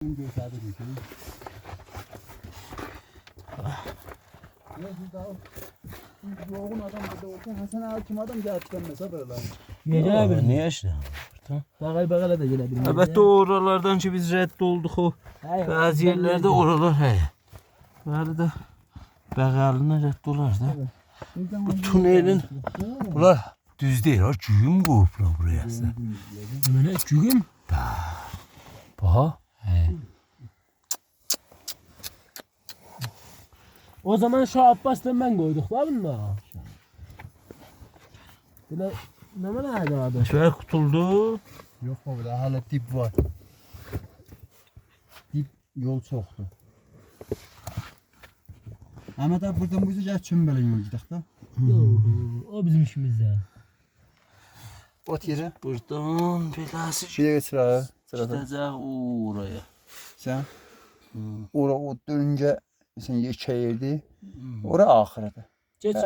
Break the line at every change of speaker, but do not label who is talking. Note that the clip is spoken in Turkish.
Yoğun adam burada olsa Hasan abi kim adam geliştirmese böyle.
Gelebilir.
Niye işte?
Bagala da gelebilir.
Elbette oralardan ki biz redd olduk o. Bazı yerlerde oralar he. Böyle de Bəğəlinə redd olar da. Bu tunelin bunlar düz değil ha. Cüyüm qoyublar buraya.
Öyle cügüm.
Baha. He.
O zaman şu Abbas'tan ben koyduk la bunda. Böyle ne nerede abi?
Şöyle kutuldu.
Yok baba daha hala dip var. Dip yol çoktu. Ahmet abi buradan bu yüzden çömbele yol gidelim da.
O bizim işimizde.
Ot yeri.
Buradan belası
Şuraya getir abi.
gidecek oraya.
Sen. Ora o dönünce sen çayırdı. Ora ahirete.
Geçin.